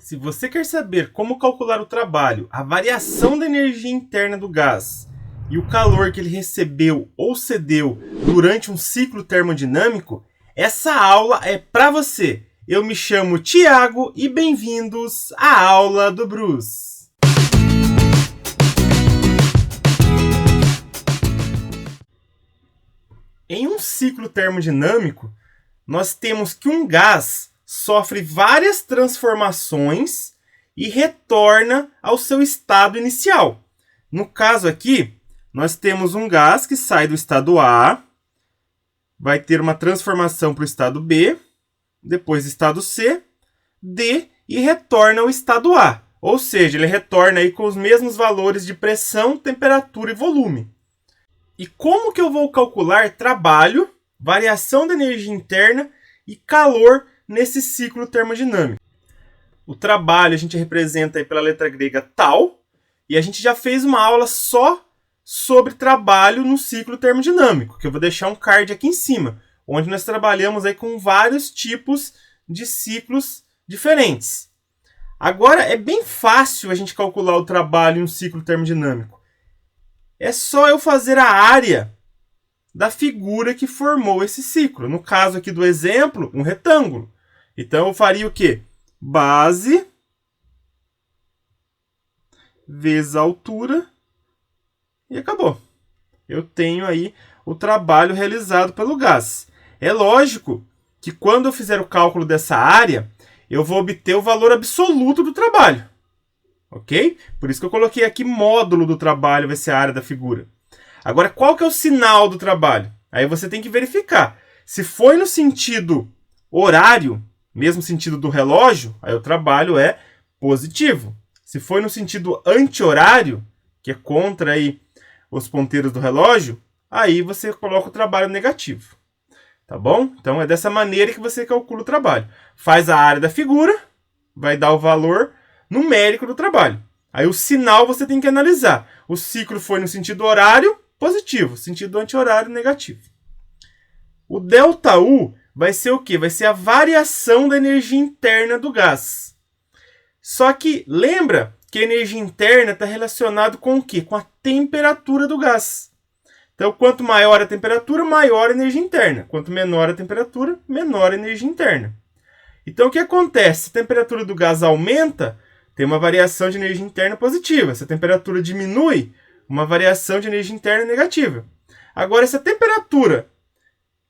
Se você quer saber como calcular o trabalho, a variação da energia interna do gás e o calor que ele recebeu ou cedeu durante um ciclo termodinâmico, essa aula é para você. Eu me chamo Tiago e bem-vindos à aula do Bruce. Em um ciclo termodinâmico, nós temos que um gás sofre várias transformações e retorna ao seu estado inicial. No caso aqui, nós temos um gás que sai do estado A, vai ter uma transformação para o estado B, depois estado C, D e retorna ao estado A. Ou seja, ele retorna aí com os mesmos valores de pressão, temperatura e volume. E como que eu vou calcular trabalho, variação da energia interna e calor nesse ciclo termodinâmico? O trabalho a gente representa aí pela letra grega tal, e a gente já fez uma aula só sobre trabalho no ciclo termodinâmico, que eu vou deixar um card aqui em cima, onde nós trabalhamos aí com vários tipos de ciclos diferentes. Agora é bem fácil a gente calcular o trabalho em um ciclo termodinâmico. É só eu fazer a área da figura que formou esse ciclo. No caso aqui do exemplo, um retângulo. Então eu faria o quê? Base vezes a altura e acabou. Eu tenho aí o trabalho realizado pelo gás. É lógico que quando eu fizer o cálculo dessa área, eu vou obter o valor absoluto do trabalho. Ok? Por isso que eu coloquei aqui módulo do trabalho, vai ser a área da figura. Agora, qual que é o sinal do trabalho? Aí você tem que verificar. Se foi no sentido horário, mesmo sentido do relógio, aí o trabalho é positivo. Se foi no sentido anti-horário, que é contra aí os ponteiros do relógio, aí você coloca o trabalho negativo. Tá bom? Então é dessa maneira que você calcula o trabalho. Faz a área da figura, vai dar o valor numérico do trabalho. Aí o sinal você tem que analisar. O ciclo foi no sentido horário, positivo. Sentido anti-horário, negativo. O ΔU vai ser o quê? Vai ser a variação da energia interna do gás. Só que lembra que a energia interna está relacionada com o quê? Com a temperatura do gás. Então, quanto maior a temperatura, maior a energia interna. Quanto menor a temperatura, menor a energia interna. Então, o que acontece? Se a temperatura do gás aumenta, tem uma variação de energia interna positiva. Se a temperatura diminui, uma variação de energia interna negativa. Agora, se a temperatura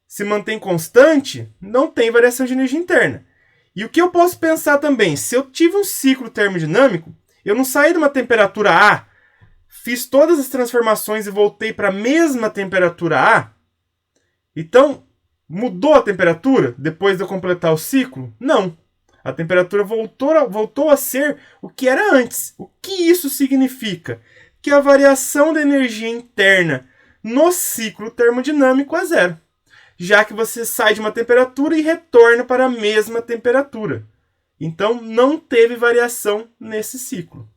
se mantém constante, não tem variação de energia interna. E o que eu posso pensar também? Se eu tive um ciclo termodinâmico, eu não saí de uma temperatura A, fiz todas as transformações e voltei para a mesma temperatura A, então mudou a temperatura depois de eu completar o ciclo? Não. A temperatura voltou a ser o que era antes. O que isso significa? Que a variação da energia interna no ciclo termodinâmico é zero, já que você sai de uma temperatura e retorna para a mesma temperatura. Então, não teve variação nesse ciclo.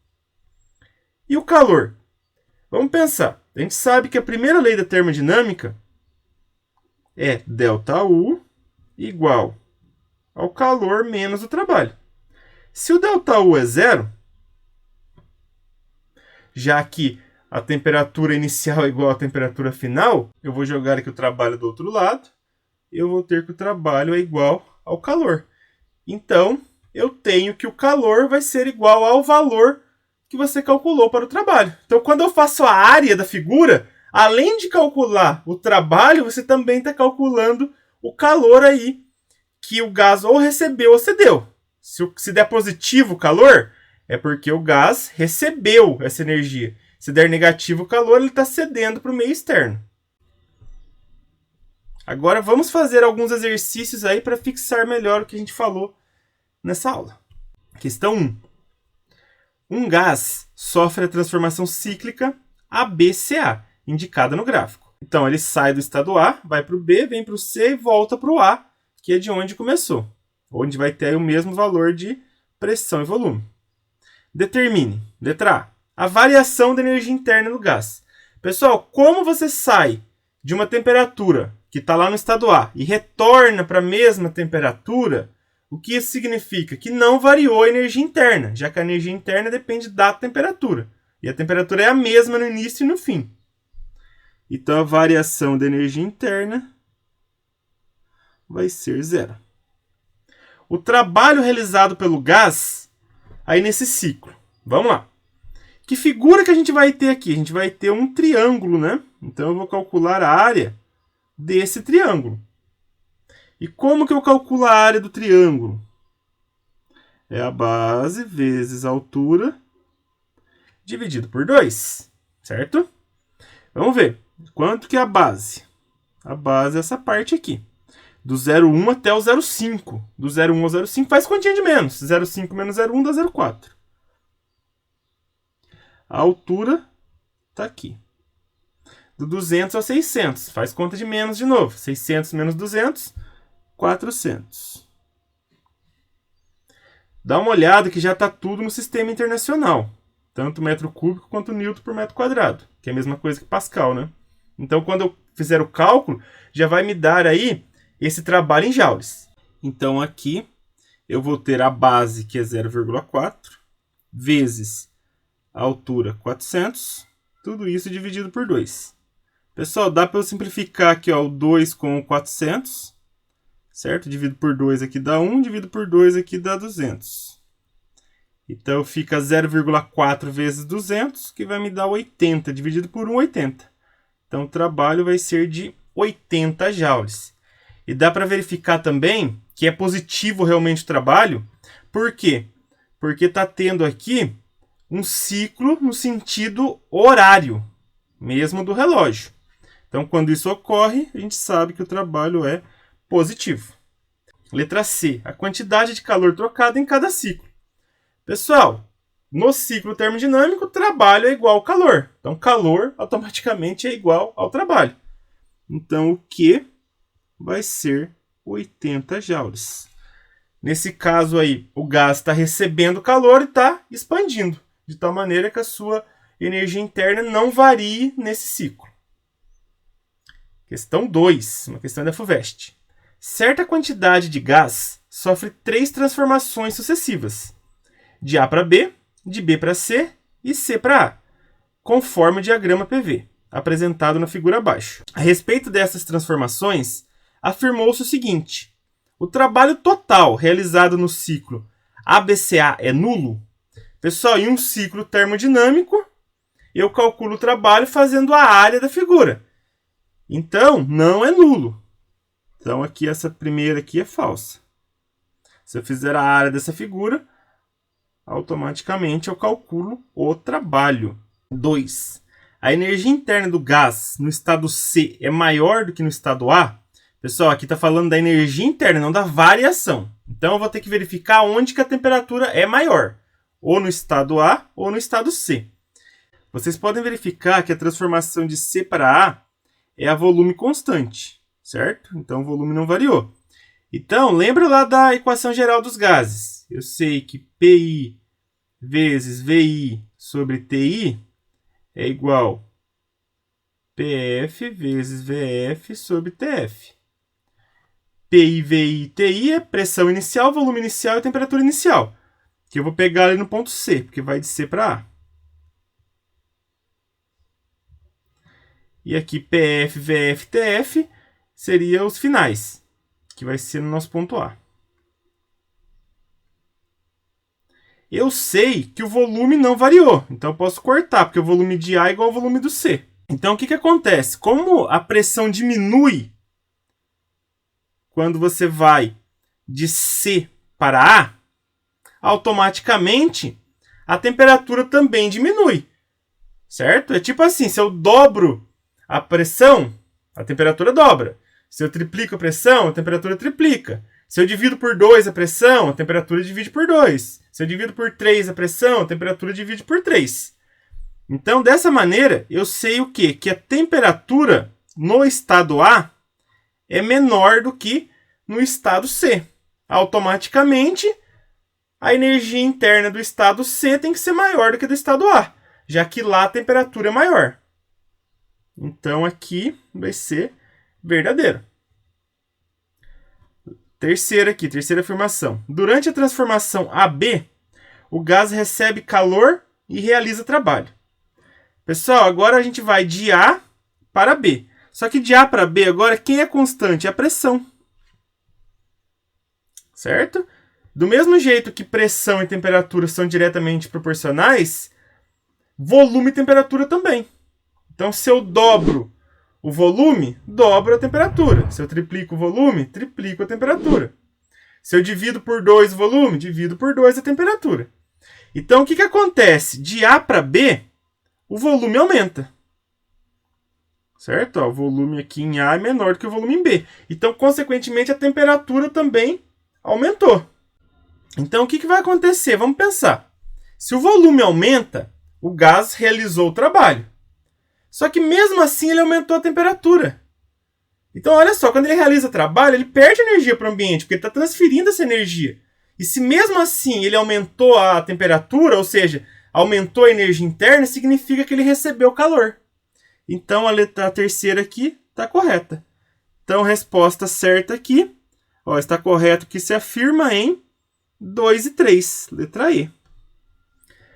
E o calor? Vamos pensar. A gente sabe que a primeira lei da termodinâmica é ΔU igual ao calor menos o trabalho. Se o ΔU é zero, já que a temperatura inicial é igual à temperatura final, eu vou jogar aqui o trabalho do outro lado, eu vou ter que o trabalho é igual ao calor. Então, eu tenho que o calor vai ser igual ao valor que você calculou para o trabalho. Então, quando eu faço a área da figura, além de calcular o trabalho, você também está calculando o calor aí que o gás ou recebeu ou cedeu. Se der positivo o calor, é porque o gás recebeu essa energia. Se der negativo o calor, ele está cedendo para o meio externo. Agora vamos fazer alguns exercícios aí para fixar melhor o que a gente falou nessa aula. Questão 1. Um gás sofre a transformação cíclica ABCA, indicada no gráfico. Então ele sai do estado A, vai para o B, vem para o C e volta para o A, que é de onde começou, onde vai ter o mesmo valor de pressão e volume. Determine, letra A variação da energia interna do gás. Pessoal, como você sai de uma temperatura que está lá no estado A e retorna para a mesma temperatura, O que isso significa? Que não variou a energia interna, já que a energia interna depende da temperatura. E a temperatura é a mesma no início e no fim. Então, a variação da energia interna vai ser zero. O trabalho realizado pelo gás, aí nesse ciclo. Vamos lá. Que figura que a gente vai ter aqui? A gente vai ter um triângulo, né? Então, eu vou calcular a área desse triângulo. E como que eu calculo a área do triângulo? É a base vezes a altura dividido por 2, certo? Vamos ver. Quanto que é a base? A base é essa parte aqui. Do 0,1 até o 0,5. Do 0,1 ao 0,5 faz continha de menos. 0,5 menos 0,1 dá 0,4. A altura está aqui. Do 200 ao 600. Faz conta de menos de novo. 600 menos 200, 400. Dá uma olhada que já está tudo no sistema internacional. Tanto metro cúbico quanto newton por metro quadrado. Que é a mesma coisa que Pascal, né? Então, quando eu fizer o cálculo, já vai me dar aí esse trabalho em joules. Então, aqui, eu vou ter a base, que é 0,4, vezes a altura, 400. Tudo isso dividido por 2. Pessoal, dá para eu simplificar aqui, ó, o 2 com o 400. Certo? Divido por 2 aqui dá 1, divido por 2 aqui dá 200. Então, fica 0,4 vezes 200, que vai me dar 80. Dividido por 1, 80. Então, o trabalho vai ser de 80 joules. E dá para verificar também que é positivo realmente o trabalho. Por quê? Porque está tendo aqui um ciclo no sentido horário, mesmo do relógio. Então, quando isso ocorre, a gente sabe que o trabalho é positivo. Letra C. A quantidade de calor trocada em cada ciclo. Pessoal, no ciclo termodinâmico, o trabalho é igual ao calor. Então, calor automaticamente é igual ao trabalho. Então, o Q vai ser 80 joules. Nesse caso aí, o gás está recebendo calor e está expandindo, de tal maneira que a sua energia interna não varie nesse ciclo. Questão 2, uma questão da FUVEST. Certa quantidade de gás sofre 3 transformações sucessivas, de A para B, de B para C e C para A, conforme o diagrama PV, apresentado na figura abaixo. A respeito dessas transformações, afirmou-se o seguinte: o trabalho total realizado no ciclo ABCA é nulo? Pessoal, em um ciclo termodinâmico, eu calculo o trabalho fazendo a área da figura. Então, não é nulo. Então, aqui essa primeira aqui é falsa. Se eu fizer a área dessa figura, automaticamente eu calculo o trabalho. 2. A energia interna do gás no estado C é maior do que no estado A? Pessoal, aqui está falando da energia interna, não da variação. Então, eu vou ter que verificar onde que a temperatura é maior. Ou no estado A ou no estado C. Vocês podem verificar que a transformação de C para A é a volume constante, certo? Então, o volume não variou. Então, lembra lá da equação geral dos gases. Eu sei que PI vezes VI sobre TI é igual a PF vezes VF sobre TF. PI, VI e TI é pressão inicial, volume inicial e temperatura inicial. Que eu vou pegar ali no ponto C, porque vai de C para A. E aqui PF, VF, TF seriam os finais, que vai ser no nosso ponto A. Eu sei que o volume não variou, então eu posso cortar, porque o volume de A é igual ao volume do C. Então, o que acontece? Como a pressão diminui quando você vai de C para A, automaticamente a temperatura também diminui, certo? É tipo assim, se eu dobro a pressão, a temperatura dobra. Se eu triplico a pressão, a temperatura triplica. Se eu divido por 2 a pressão, a temperatura divide por 2. Se eu divido por 3 a pressão, a temperatura divide por 3. Então, dessa maneira, eu sei o quê? Que a temperatura no estado A é menor do que no estado C. Automaticamente, a energia interna do estado C tem que ser maior do que do estado A, já que lá a temperatura é maior. Então, aqui vai ser verdadeiro. terceira aqui, terceira afirmação. Durante a transformação AB, o gás recebe calor e realiza trabalho. Pessoal, agora a gente vai de A para B. Só que de A para B agora, quem é constante? É a pressão. Certo? Do mesmo jeito que pressão e temperatura são diretamente proporcionais, volume e temperatura também. Então, se eu dobro o volume, dobro a temperatura. Se eu triplico o volume, triplico a temperatura. Se eu divido por 2 o volume, divido por 2 a temperatura. Então, o que acontece? De A para B, o volume aumenta. Certo? Ó, o volume aqui em A é menor do que o volume em B. Então, consequentemente, a temperatura também aumentou. Então, o que vai acontecer? Vamos pensar. Se o volume aumenta, o gás realizou o trabalho. Só que mesmo assim ele aumentou a temperatura. Então, olha só, quando ele realiza trabalho, ele perde energia para o ambiente, porque ele está transferindo essa energia. E se mesmo assim ele aumentou a temperatura, ou seja, aumentou a energia interna, significa que ele recebeu calor. Então, a letra terceira aqui está correta. Então, resposta certa aqui, ó, está correto que se afirma em 2 e 3, letra E.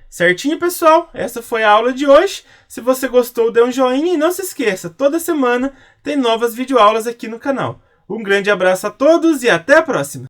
Certinho, pessoal? Essa foi a aula de hoje. Se você gostou, dê um joinha e não se esqueça, toda semana tem novas videoaulas aqui no canal. Um grande abraço a todos e até a próxima!